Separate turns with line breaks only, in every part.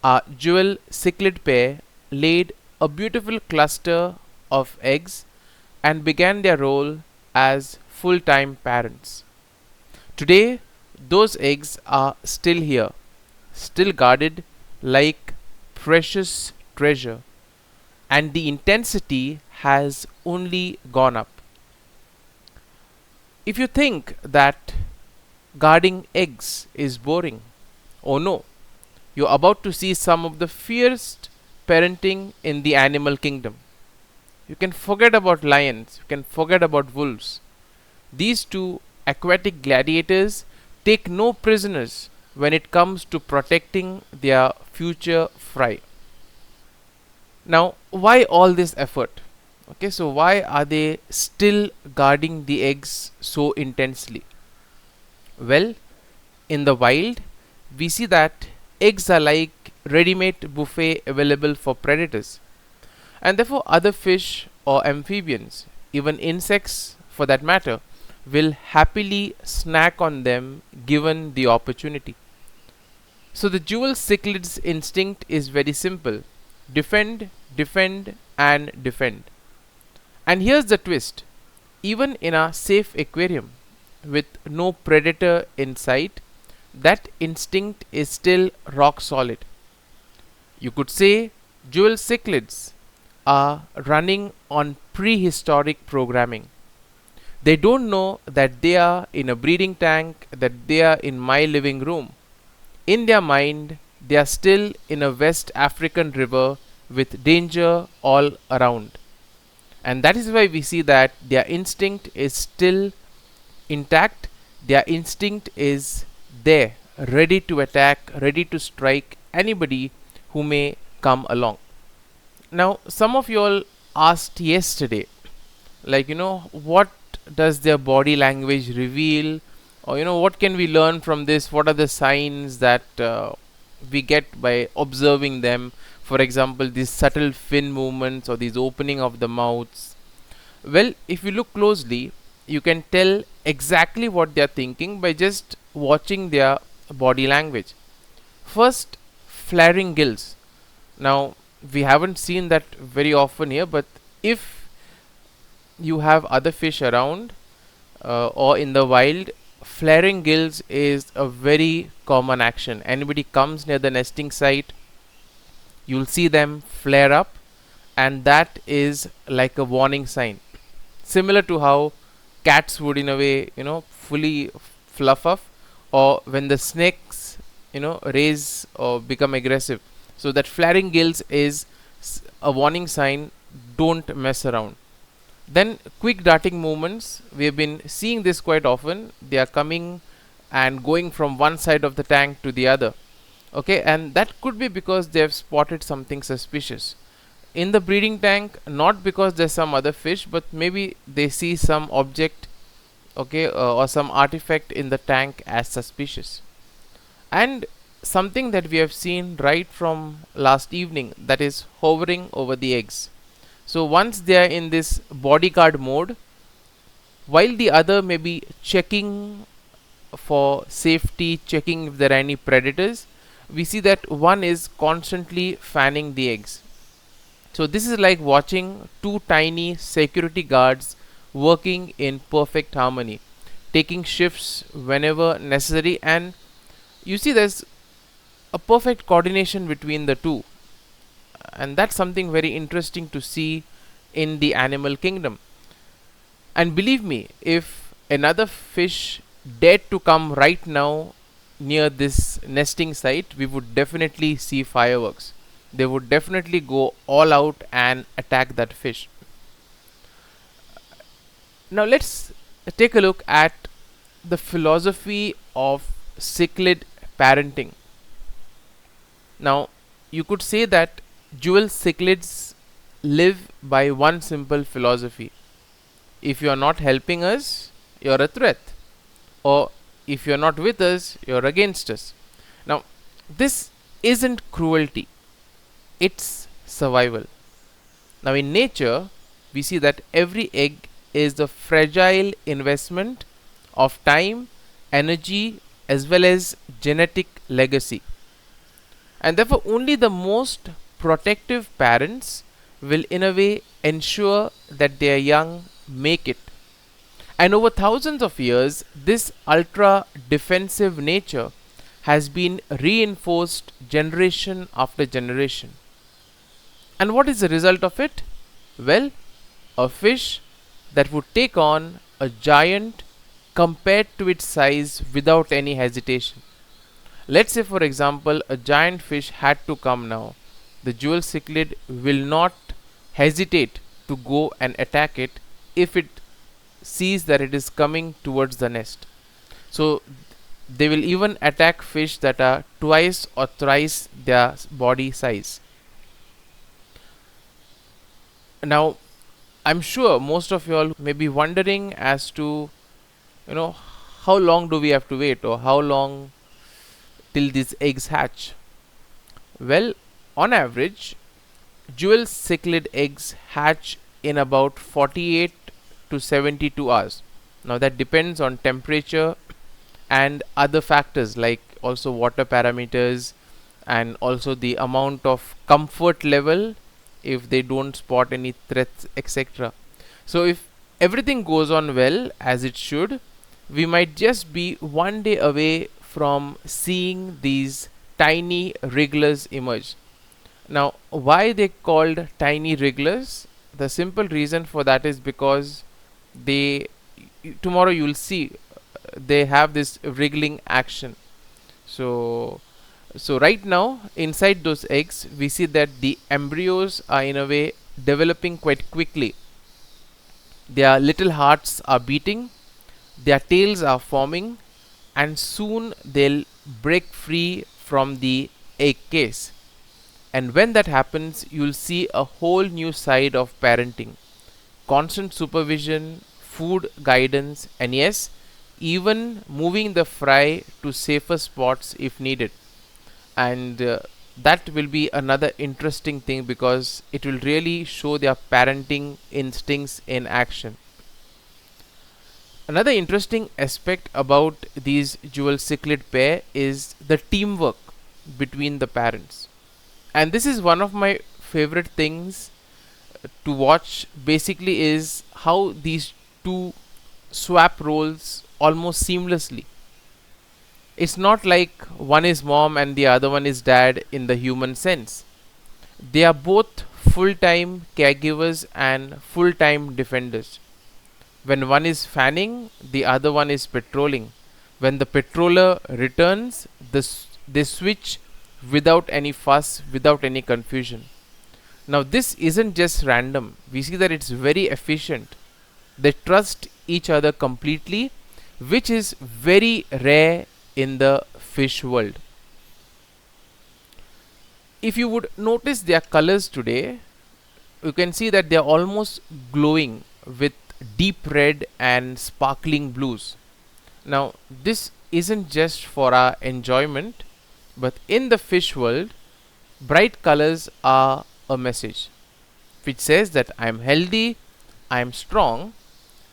a Jewel Cichlid pair laid a beautiful cluster of eggs and began their role as full-time parents. Today, those eggs are still here, still guarded like precious treasure, and the intensity has only gone up. If you think that guarding eggs is boring, oh no, you're about to see some of the fiercest parenting in the animal kingdom. You can forget about lions, you can forget about wolves. These two aquatic gladiators take no prisoners when it comes to protecting their future fry. Now, why all this effort? Okay, so why are they still guarding the eggs so intensely? Well, in the wild, we see that eggs are like ready-made buffet available for predators, and therefore other fish or amphibians, even insects for that matter, will happily snack on them given the opportunity. So the Jewel Cichlids instinct is very simple: defend, defend, and defend. And here's the twist: even in a safe aquarium with no predator in sight, that instinct is still rock solid. You could say Jewel Cichlids are running on prehistoric programming. They don't know that they are in a breeding tank, that they are in my living room. In their mind, they are still in a West African river with danger all around. And that is why we see that their instinct is still intact, their instinct is there, ready to attack, ready to strike anybody who may come along. Now, some of you all asked yesterday, like, what does their body language reveal, or what can we learn from this, what are the signs that we get by observing them, for example these subtle fin movements or these opening of the mouths. Well, if you look closely, you can tell exactly what they are thinking by just watching their body language. First, flaring gills. Now, we haven't seen that very often here, but if you have other fish around or in the wild, flaring gills is a very common action. Anybody comes near the nesting site, you'll see them flare up, and that is like a warning sign, similar to how cats would in a way fully fluff up, or when the snakes raise or become aggressive. So that flaring gills is a warning sign, don't mess around. Then quick darting movements, we have been seeing this quite often. They are coming and going from one side of the tank to the other. Okay, and that could be because they have spotted something suspicious in the breeding tank, not because there's some other fish, but maybe they see some object, okay, or some artifact in the tank as suspicious. And something that we have seen right from last evening, that is hovering over the eggs. So once they are in this bodyguard mode, while the other may be checking for safety, checking if there are any predators, we see that one is constantly fanning the eggs. So this is like watching two tiny security guards working in perfect harmony, taking shifts whenever necessary, and you see there's a perfect coordination between the two, and that's something very interesting to see in the animal kingdom. And believe me, if another fish dared to come right now near this nesting site, we would definitely see fireworks. They would definitely go all out and attack that fish. Now let's take a look at the philosophy of cichlid parenting. Now, you could say that Jewel Cichlids live by one simple philosophy: if you are not helping us, you're a threat, or if you're not with us, you're against us. Now, this isn't cruelty, it's survival. Now, in nature, we see that every egg is the fragile investment of time, energy, as well as genetic legacy. and therefore only the most protective parents will in a way ensure that their young make it. And over thousands of years, this ultra defensive nature has been reinforced generation after generation. And what is the result of it? Well, a fish that would take on a giant compared to its size without any hesitation. Let's say, for example, a giant fish had to come now. The jewel cichlid will not hesitate to go and attack it if it sees that it is coming towards the nest. So they will even attack fish that are twice or thrice their body size. Now, I'm sure most of you all may be wondering as to, you know, how long do we have to wait, or how long till these eggs hatch? Well, on average, jewel cichlid eggs hatch in about 48 to 72 hours. Now that depends on temperature and other factors like also water parameters and also the amount of comfort level if they don't spot any threats, etc. So if everything goes on well as it should, we might just be one day away from seeing these tiny wrigglers emerge. Now, why they called tiny wrigglers? The simple reason for that is because they, tomorrow you will see, they have this wriggling action. So right now inside those eggs we see that the embryos are in a way developing quite quickly. Their little hearts are beating, their tails are forming, and soon they'll break free from the egg case. And when that happens, you'll see a whole new side of parenting: constant supervision, food guidance, and yes, even moving the fry to safer spots if needed. And that will be another interesting thing because it will really show their parenting instincts in action. Another interesting aspect about these jewel cichlid pair is the teamwork between the parents. And this is one of my favorite things to watch, basically, is how these two swap roles almost seamlessly. It's not like one is mom and the other one is dad in the human sense. They are both full-time caregivers and full-time defenders. When one is fanning, the other one is patrolling. When the patroller returns, they switch without any fuss, without any confusion. Now, this isn't just random. We see that it's very efficient. They trust each other completely, which is very rare in the fish world. If you would notice their colors today, you can see that they are almost glowing with deep red and sparkling blues. Now, this isn't just for our enjoyment, but in the fish world, bright colors are a message which says that I am healthy, I am strong,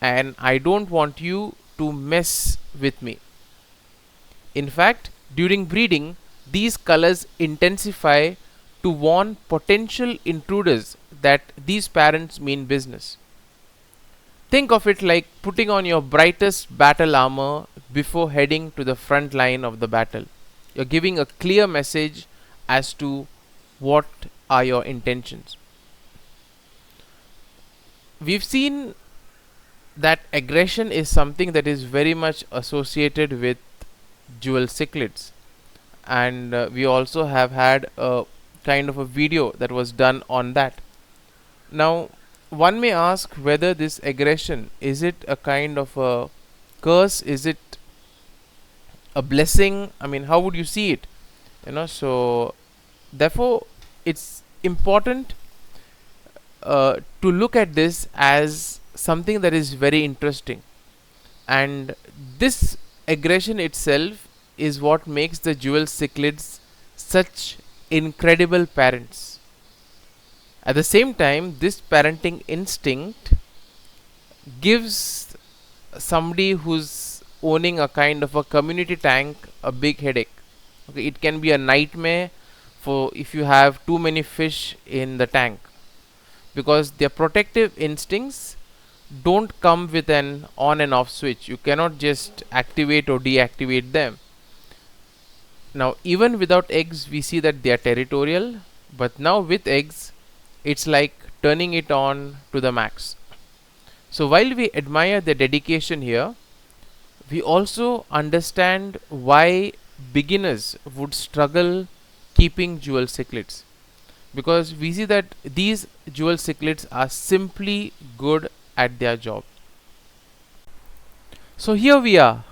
and I don't want you to mess with me. In fact, during breeding, these colors intensify to warn potential intruders that these parents mean business. Think of it like putting on your brightest battle armor before heading to the front line of the battle. You're giving a clear message as to what are your intentions. We've seen that aggression is something that is very much associated with jewel cichlids, and we also have had a kind of a video that was done on that. Now, one may ask whether this aggression, is it a kind of a curse, is it a blessing? I mean, how would you see it? So therefore it's important to look at this as something that is very interesting, and this aggression itself is what makes the jewel cichlids such incredible parents. At the same time, this parenting instinct gives somebody who's owning a kind of a community tank a big headache. Okay, it can be a nightmare for if you have too many fish in the tank, because their protective instincts don't come with an on and off switch. You cannot just activate or deactivate them. Now, even without eggs, we see that they are territorial, but now with eggs, it's like turning it on to the max. So, while we admire the dedication here, we also understand why beginners would struggle keeping jewel cichlids, because we see that these jewel cichlids are simply good at their job. So here we are.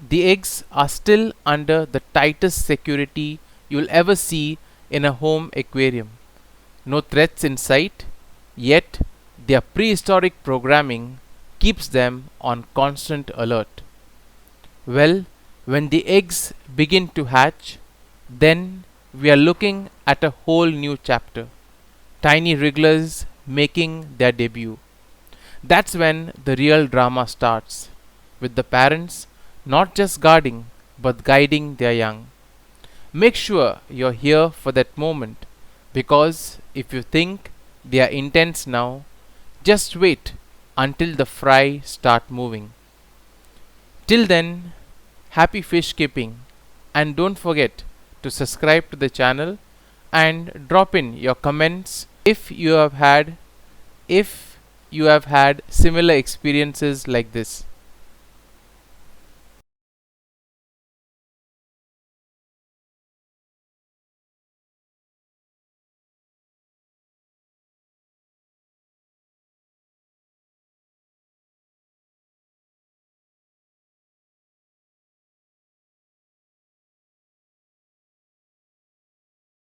The eggs are still under the tightest security you'll ever see in a home aquarium. No threats in sight, yet their prehistoric programming keeps them on constant alert. Well, when the eggs begin to hatch, then we are looking at a whole new chapter. Tiny wrigglers making their debut. That's when the real drama starts, with the parents not just guarding but guiding their young. Make sure you're here for that moment, because if you think they are intense now, just wait until the fry start moving. Till then, happy fish keeping, and don't forget to subscribe to the channel and drop in your comments if you have had similar experiences like this.